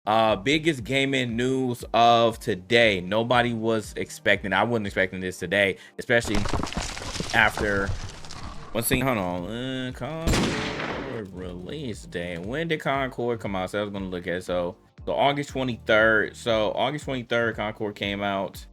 Biggest gaming news of today. Nobody was expecting. I wasn't expecting this today, especially after. Let's see. Hold on. Concord release day. When did Concord come out? So I was gonna look at it. So August 23rd. So August 23rd, Concord came out.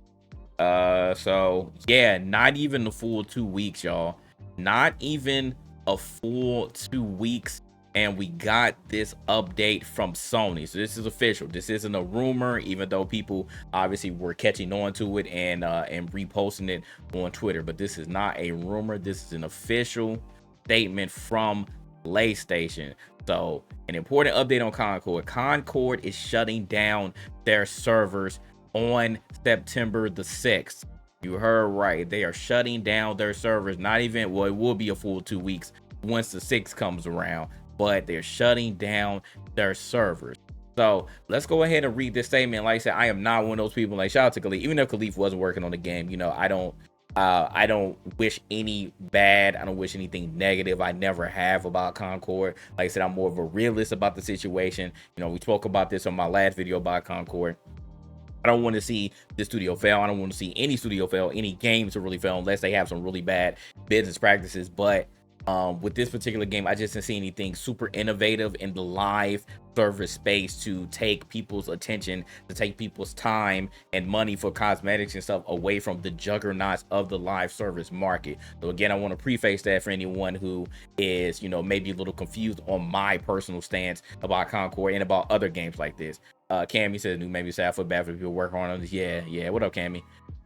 So yeah, not even the full 2 weeks, y'all. Not even a full 2 weeks, and we got this update from Sony. So this is official. This isn't a rumor, even though people obviously were catching on to it and reposting it on Twitter. But this is not a rumor. This is an official statement from PlayStation. So an important update on Concord. Concord is shutting down their servers on September the 6th. You heard right. They are shutting down their servers. Not even, well, it will be a full 2 weeks once the 6th comes around, but they're shutting down their servers. So let's go ahead and read this statement. Like I said, I am not one of those people. Like, shout out to Khalif. Even if Khalif wasn't working on the game, I don't wish any bad. I don't wish anything negative. I never have about Concord. Like I said, I'm more of a realist about the situation. We spoke about this on my last video about Concord. I don't want to see the studio fail. I don't want to see any studio fail, any game to really fail, unless they have some really bad business practices. But with this particular game, I just didn't see anything super innovative in the live service space to take people's attention, to take people's time and money for cosmetics and stuff away from the juggernauts of the live service market. So again, I want to preface that for anyone who is, maybe a little confused on my personal stance about Concord and about other games like this. Cammy says, maybe say I feel bad for people working on this. Yeah. What up, Cammy?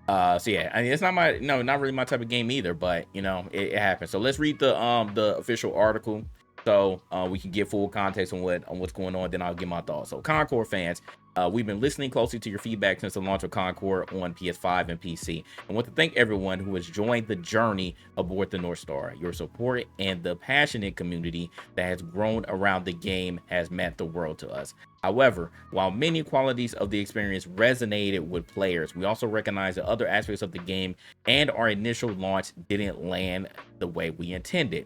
So yeah, I mean, it's not not really my type of game either, but it happens. So let's read the official article so we can get full context on what's going on. Then I'll give my thoughts. So Concord fans, we've been listening closely to your feedback since the launch of Concord on PS5 and PC, and want to thank everyone who has joined the journey aboard the North Star. Your support and the passionate community that has grown around the game has meant the world to us. However, while many qualities of the experience resonated with players, we also recognize that other aspects of the game and our initial launch didn't land the way we intended.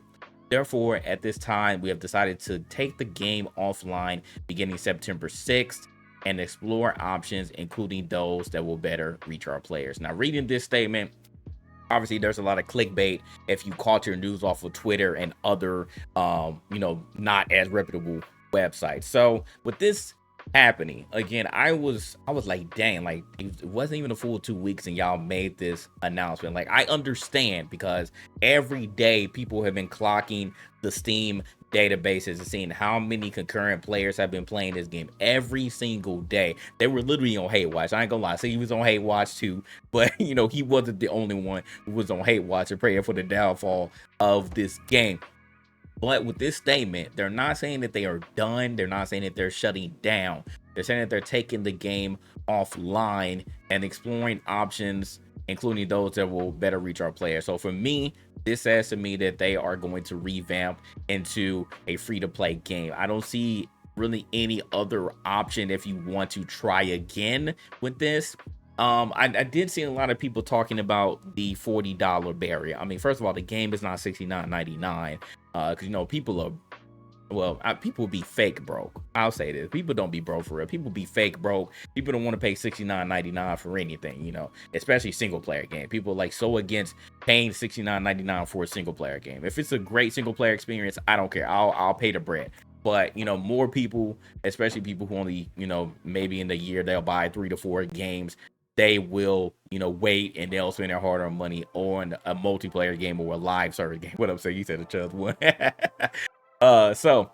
Therefore, at this time, we have decided to take the game offline beginning September 6th and explore options, including those that will better reach our players. Now, reading this statement, obviously there's a lot of clickbait if you caught your news off of Twitter and other not as reputable websites. So with this happening again, I was like, dang, like it wasn't even a full 2 weeks and y'all made this announcement. Like, I understand, because every day people have been clocking the Steam databases and seeing how many concurrent players have been playing this game every single day. They were literally on hate watch. I ain't gonna lie. So he was on hate watch too, but he wasn't the only one who was on hate watch and praying for the downfall of this game. But with this statement, they're not saying that they are done. They're not saying that they're shutting down. They're saying that they're taking the game offline and exploring options, including those that will better reach our players. So for me, this says to me that they are going to revamp into a free-to-play game. I don't see really any other option if you want to try again with this. I did see a lot of people talking about the $40 barrier. I mean, first of all, the game is not $69.99. Because people be fake broke. I'll say this: people don't be broke for real. People be fake broke. People don't want to pay $69.99 for anything. Especially single player game. People like so against paying $69.99 for a single player game. If it's a great single player experience, I don't care. I'll pay the bread. But more people, especially people who only maybe in the year they'll buy 3 to 4 games, they will, wait and they'll spend their hard-earned money on a multiplayer game or a live service game. What I'm saying, you said the chance one. So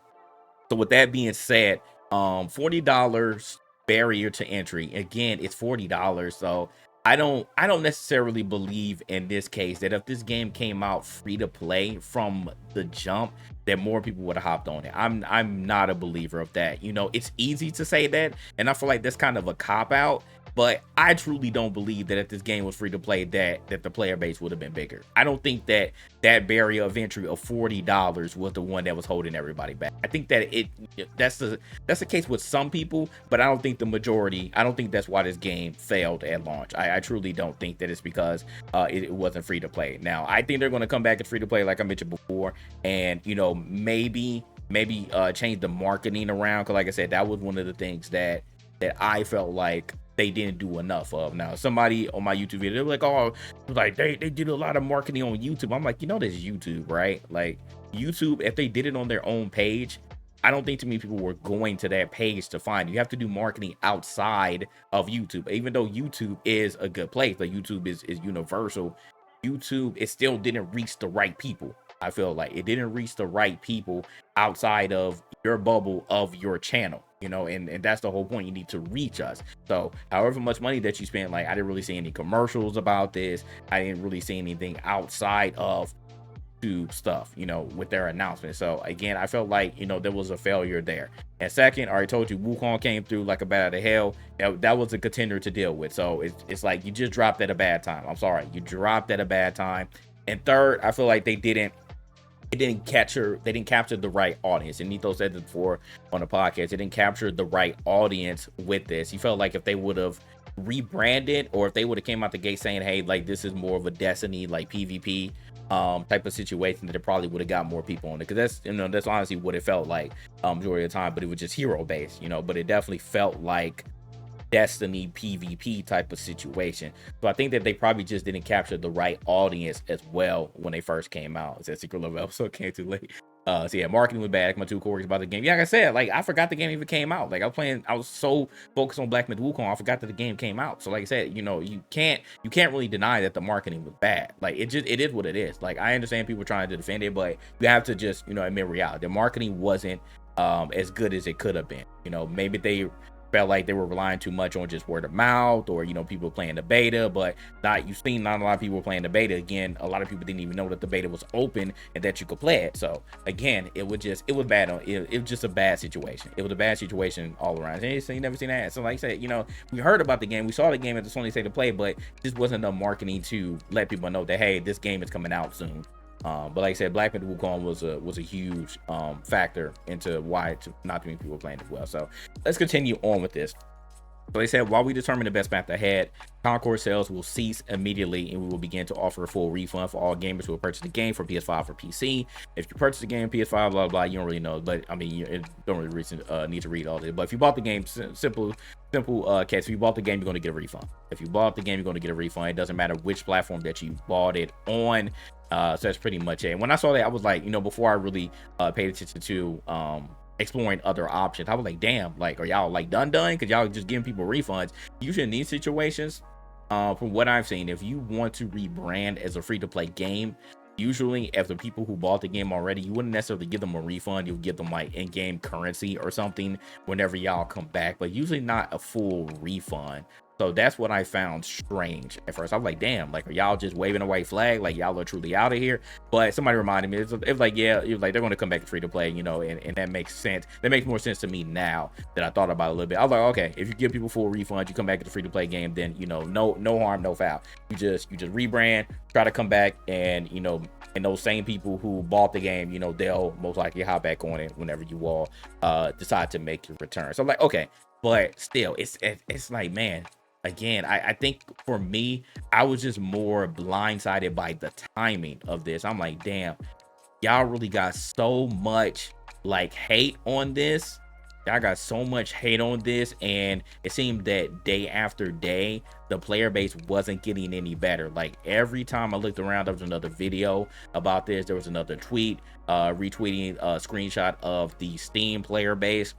with that being said, $40 barrier to entry. Again, it's $40. So I don't necessarily believe in this case that if this game came out free to play from the jump, that more people would have hopped on it. I'm not a believer of that. It's easy to say that, and I feel like that's kind of a cop out. But I truly don't believe that if this game was free to play, that the player base would have been bigger. I don't think that barrier of entry of $40 was the one that was holding everybody back. I think that that's the case with some people, but I don't think the majority. I don't think that's why this game failed at launch. I truly don't think that it's because it wasn't free to play. Now, I think they're going to come back to free to play, like I mentioned before, and maybe change the marketing around, because like I said, that was one of the things that that I felt like they didn't do enough of. Now, somebody on my YouTube video, they were like, oh, like they did a lot of marketing on YouTube. I'm like, there's YouTube, right? Like YouTube, if they did it on their own page, I don't think too many people were going to that page to find it. You have to do marketing outside of YouTube. Even though YouTube is a good place, like YouTube is universal, YouTube, it still didn't reach the right people. I feel like it didn't reach the right people outside of your bubble of your channel, and that's the whole point. You need to reach us. So however much money that you spend, like I didn't really see any commercials about this. I didn't really see anything outside of stuff, with their announcement. So again, I felt like, there was a failure there. And second, I already told you, Wukong came through like a bat out of hell. That was a contender to deal with. So it's like you just dropped at a bad time. I'm sorry, you dropped at a bad time. And third, I feel like they didn't capture the right audience. And Nito said this before on the podcast, they didn't capture the right audience with this. He felt like if they would have rebranded, or if they would have came out the gate saying, hey, like this is more of a Destiny like PvP type of situation, that it probably would have got more people on it, because that's honestly what it felt like majority of the time. But it was just hero based, but it definitely felt like Destiny PvP type of situation. So I think that they probably just didn't capture the right audience as well when they first came out. It's that secret level episode came too late. So yeah, marketing was bad. My two coworkers about the game. Yeah, like I said, like I forgot the game even came out. Like I was so focused on Black Myth Wukong, I forgot that the game came out. So like I said, you can't really deny that the marketing was bad. Like it is what it is. Like I understand people trying to defend it, but you have to just admit reality. The marketing wasn't as good as it could have been. Maybe they felt like they were relying too much on just word of mouth, or people playing the beta, but you've seen not a lot of people playing the beta. Again, a lot of people didn't even know that the beta was open and that you could play it. So again, it was bad. It was just a bad situation. It was a bad situation all around. And you never seen that. So like I said, we heard about the game, we saw the game at the Sony State of Play, but just wasn't enough marketing to let people know that, hey, this game is coming out soon. But like I said, Black Myth Wukong was a huge factor into why not too many people were playing as well. So let's continue on with this. So they said, while we determine the best path ahead, Concord sales will cease immediately, and we will begin to offer a full refund for all gamers who will purchase the game for PS5 or PC. If you purchase the game PS5, blah blah, you don't really know, but I mean, you don't really need to read all this. But if you bought the game, simple case, if you bought the game, you're going to get a refund. If you bought the game, you're going to get a refund. It doesn't matter which platform that you bought it on. So that's pretty much it. And when I saw that, I was like, before I really paid attention to exploring other options, I was like, damn, like, are y'all like done because y'all just giving people refunds? Usually in these situations, from what I've seen, if you want to rebrand as a free-to-play game, usually if the people who bought the game already, you wouldn't necessarily give them a refund. You'll give them like in-game currency or something whenever y'all come back, but usually not a full refund. So that's what I found strange at first. I was like, damn, like, are y'all just waving a white flag? Like, y'all are truly out of here? But somebody reminded me, it was like, yeah, it was like, they're going to come back to free to play, and that makes sense. That makes more sense to me now that I thought about it a little bit. I was like, okay, if you give people full refund, you come back to the free to play game, then, no harm, no foul. You just rebrand, try to come back, and, and those same people who bought the game, they'll most likely hop back on it whenever you all decide to make your return. So I'm like, okay, but still, it's like, man, again, I think for me, I was just more blindsided by the timing of this. I'm like, damn, y'all really got so much like hate on this. Y'all got so much hate on this, and it seemed that day after day, the player base wasn't getting any better. Like every time I looked around, there was another video about this. There was another tweet retweeting a screenshot of the Steam player base.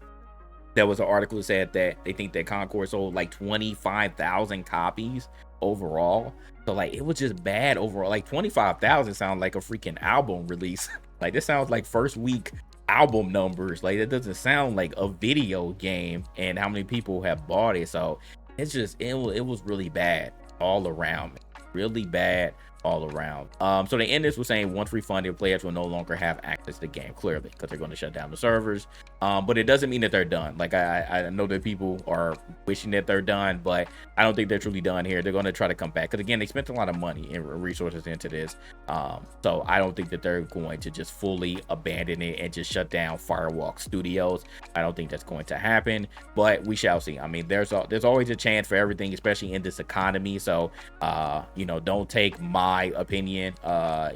There was an article that said that they think that Concord sold like 25,000 copies overall. So like it was just bad overall. Like 25,000 sounds like a freaking album release. Like this sounds like first week album numbers. Like it doesn't sound like a video game and how many people have bought it. So it's just it was really bad all around. Really bad all around. So they end this with saying once refunded, players will no longer have access to the game, clearly, because they're going to shut down the servers. But it doesn't mean that they're done. Like I know that people are wishing that they're done, but I don't think they're truly done here. They're going to try to come back, because again, they spent a lot of money and resources into this. So I don't think that they're going to just fully abandon it and just shut down Firewalk Studios. I don't think that's going to happen, but we shall see. I mean, there's always a chance for everything, especially in this economy. So don't take my my opinion,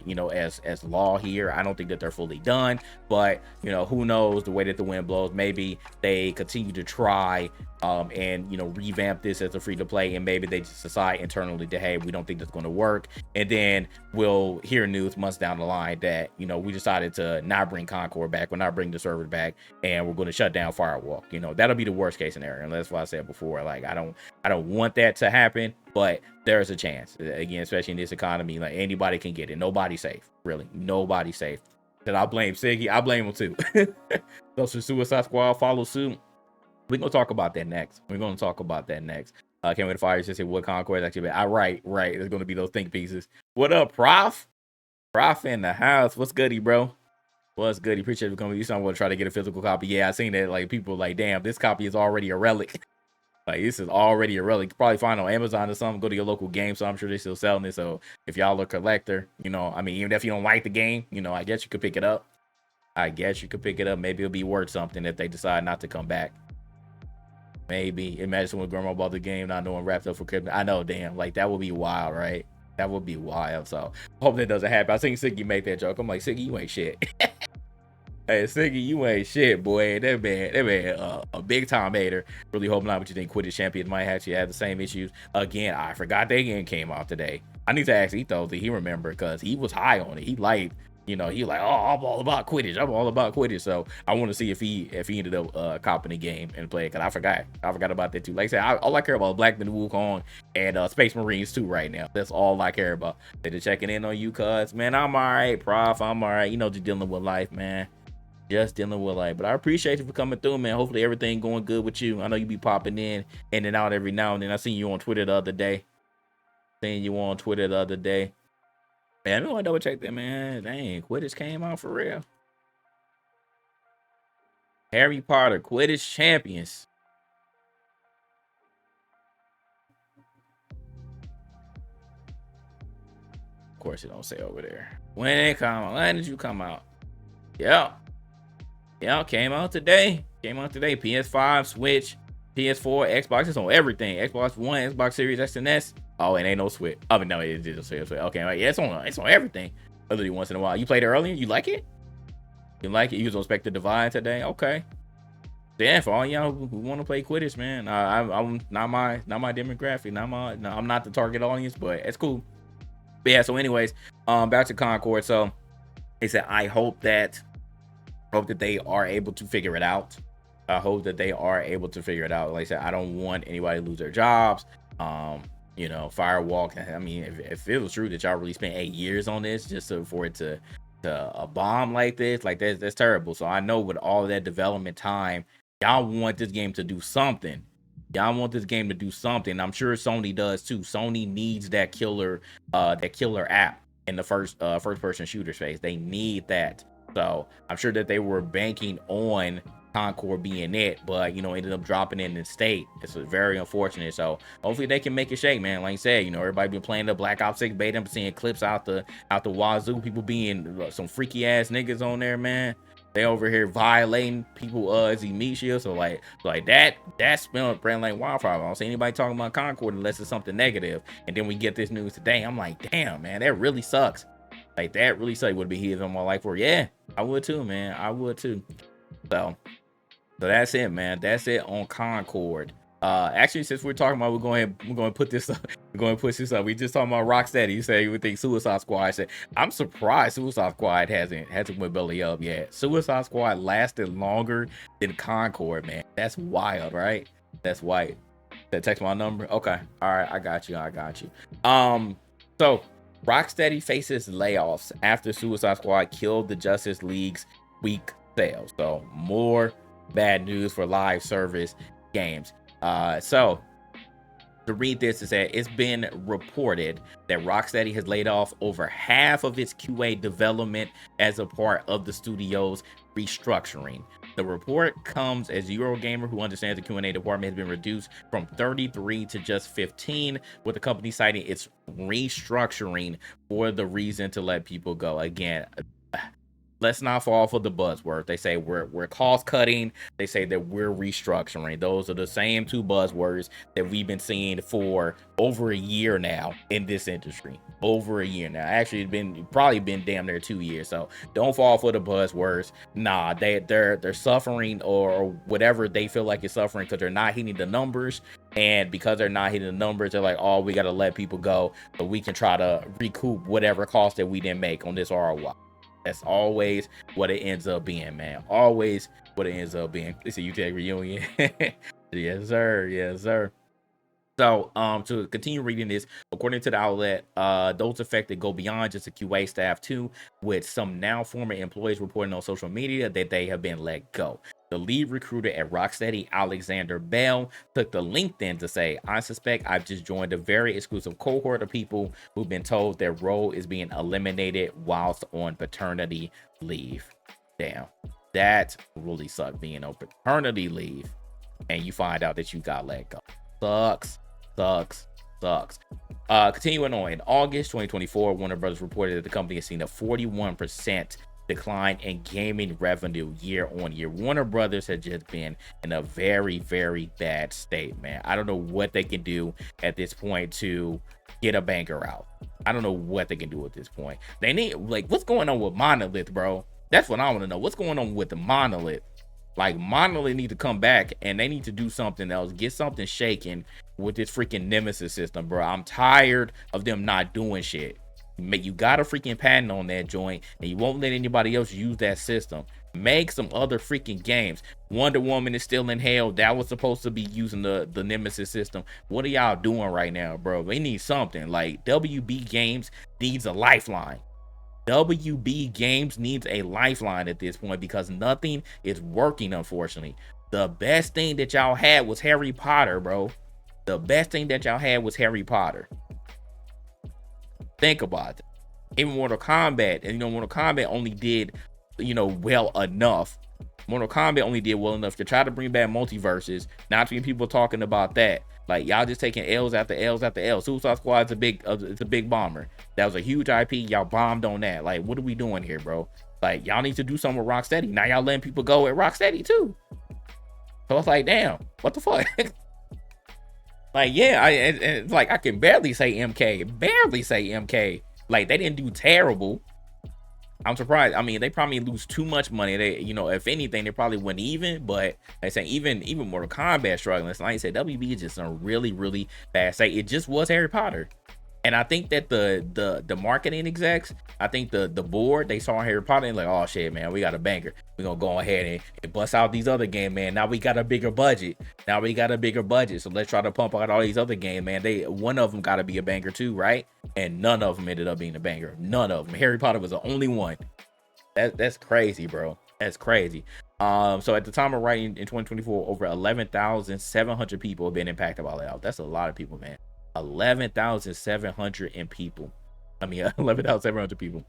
you know, as law here. I don't think that they're fully done, but you know, who knows, the way that the wind blows, maybe they continue to try and you know, revamp this as a free to play, and maybe they just decide internally that, hey, we don't think that's going to work, and then we'll hear news months down the line that, you know, we decided to not bring Concord back, we're not bringing the server back, and we're going to shut down Firewalk. You know, that'll be the worst case scenario, and that's why I said before, like, I don't want that to happen, but there's a chance. Again, especially in this economy, like, anybody can get it. Nobody's safe, really. Nobody's safe. And I blame Siggy. I blame him too. Those Suicide Squad follow suit. We're gonna talk about that next. Can't wait to fire. Just say what Concord actually been. Right. There's gonna be those think pieces. What up, Prof? Prof in the house. What's goody, bro? What's good? Appreciate it for coming. You sound want to try to get a physical copy. Yeah, I seen that. Like, people like, damn, this copy is already a relic. Like, this is already a relic. You can probably find it on Amazon or something. Go to your local game, so I'm sure they're still selling it. So if y'all are a collector, you know, I mean, even if you don't like the game, you know, I guess you could pick it up. Maybe it'll be worth something if they decide not to come back. Maybe. Imagine when grandma bought the game not knowing wrapped up for Christmas. I know, damn. Like, that would be wild, right? That would be wild. So hope that doesn't happen. I seen Siggy make that joke. I'm like, Siggy, you ain't shit. Hey, Siggy, you ain't shit, boy. That man, a big time hater. Really hope not, but you think Quidditch Champions might actually have the same issues. Again, I forgot that game came out today. I need to ask Ethos if he remember, because he was high on it. He like, you know, he like, oh, I'm all about Quidditch. So I want to see if he ended up copping the game and playing, because I forgot about that too. Like I said, all I care about is Black Man Wukong and Space Marines too right now. That's all I care about. They're checking in on you, cuz, man, I'm all right, Prof. I'm all right. You know, just dealing with life, man. Just dealing with life. But I appreciate you for coming through, man. Hopefully everything going good with you. I know you be popping in and out every now and then. I seen you on Twitter the other day. Man, I want to double check that, man. Dang, Quidditch came out for real. Harry Potter Quidditch Champions. Of course, it don't say over there. When it come out? When did you come out? Yeah, came out today. PS5, Switch, PS4, Xbox. It's on everything. Xbox One, Xbox Series X and S. Oh, it ain't no Switch. Oh, but no, it is a Switch. Okay, right. Yeah, it's on everything. Literally once in a while. You played it earlier? You like it? You like it? You was on Spectre Divine today? Okay. Yeah, for all y'all who want to play Quidditch, man. I'm not my demographic. I'm not the target audience, but it's cool. But yeah, so anyways, back to Concord. So they said, I hope that they are able to figure it out. Like I said, I don't want anybody to lose their jobs. You know, Firewalk. I mean, if it was true that y'all really spent 8 years on this just for it to a bomb like this, like that's terrible. So I know with all of that development time, y'all want this game to do something. I'm sure Sony does too. Sony needs that killer app in the first person shooter space. They need that. So I'm sure that they were banking on Concord being it, but you know, ended up dropping in the state. It's very unfortunate. So hopefully they can make it shake, man. Like I said, you know, everybody been playing the Black Ops 6 beta. I'm seeing clips out the wazoo. People being some freaky ass niggas on there, man. They over here violating people as Amicia. So like that's spelling brand like wildfire. I don't see anybody talking about Concord unless it's something negative. And then we get this news today. I'm like, damn, man, that really sucks. Like, that really sucks. Would be here in my life for. Yeah, I would too, man. I would too. So that's it, man. That's it on Concord. Actually, since we're talking about, we're going to put this up. We're going to push this up. We just talking about Rocksteady. You say you would think Suicide Squad. I said, I'm surprised Suicide Squad hasn't went belly up yet. Suicide Squad lasted longer than Concord, man. That's wild, right? That's white. That text my number. Okay. All right. I got you. So Rocksteady faces layoffs after Suicide Squad killed the Justice League's week sales. So more bad news for live service games. So to read this, is that it's been reported that Rocksteady has laid off over half of its QA development as a part of the studio's restructuring. The report comes as Eurogamer, who understands the Q&A department has been reduced from 33 to just 15, with the company citing its restructuring for the reason to let people go. Again, let's not fall for the buzzword. They say we're cost cutting. They say that we're restructuring. Those are the same two buzzwords that we've been seeing for over a year now in this industry. Over a year now. Actually, it's probably been damn near 2 years. So don't fall for the buzzwords. Nah, they're suffering or whatever they feel like it's suffering because they're not hitting the numbers. And because they're not hitting the numbers, they're like, oh, we got to let people go so we can try to recoup whatever cost that we didn't make on this ROI. That's always what it ends up being, man. Always what it ends up being. It's a UTech reunion. Yes, sir. Yes, sir. So, to continue reading this, according to the outlet, those affected go beyond just the QA staff too, with some now former employees reporting on social media that they have been let go. The lead recruiter at Rocksteady, Alexander Bell, took to LinkedIn to say, I suspect I've just joined a very exclusive cohort of people who've been told their role is being eliminated whilst on paternity leave. Damn, that really sucked, being on paternity leave and you find out that you got let go. Sucks. Continuing on, in August 2024, Warner Brothers reported that the company has seen a 41% decline in gaming revenue year on year. Warner Brothers has just been in a very, very bad state, man. I don't know what they can do at this point to get a banker out. I don't know what they can do at this point. They need, like, what's going on with Monolith, bro? That's what I want to know. What's going on with the Monolith? Like, Monolith need to come back and they need to do something else. Get something shaken with this freaking Nemesis system, bro. I'm tired of them not doing shit. You got a freaking patent on that joint and you won't let anybody else use that system. Make some other freaking games. Wonder Woman is still in hell. That was supposed to be using the Nemesis system. What are y'all doing right now, bro? They need something. Like, WB Games needs a lifeline. WB Games needs a lifeline at this point because nothing is working, unfortunately. The best thing that y'all had was Harry Potter, bro. The best thing that y'all had was Harry Potter. Think about it. Even Mortal Kombat, and Mortal Kombat only did, well enough. Mortal Kombat only did well enough to try to bring back multiverses. Not too many people talking about that. Like, y'all just taking L's after L's after L's. Suicide Squad is it's a big bomber. That was a huge IP. Y'all bombed on that. Like, what are we doing here, bro? Like, y'all need to do something with Rocksteady. Now y'all letting people go at Rocksteady too. So it's like, damn, what the fuck? Like, yeah, it's like I can barely say MK. Like, they didn't do terrible. I'm surprised. I mean, they probably lose too much money. They, if anything, they probably went even. But I say even Mortal Kombat struggling. So like I said, WB is just in a really, really bad state. It just was Harry Potter. And I think that the marketing execs, I think the board, they saw Harry Potter and like, oh shit, man, we got a banker. We're gonna go ahead and bust out these other games, man. Now we got a bigger budget. So let's try to pump out all these other games, man. One of them got to be a banger too, right? And none of them ended up being a banger. None of them. Harry Potter was the only one. That's crazy, bro. That's crazy. So at the time of writing in 2024, over 11,700 people have been impacted by layoff. That's a lot of people, man. 11,700 people. 11,700 people.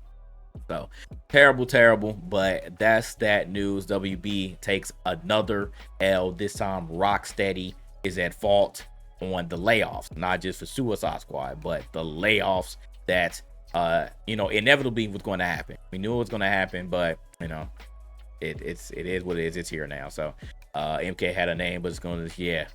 So terrible, but that's that news. WB takes another L. This time Rocksteady is at fault on the layoffs, not just for Suicide Squad, but the layoffs that inevitably was going to happen. We knew it was going to happen, but it is what it is. It's here now. So MK had a name, but it's going to,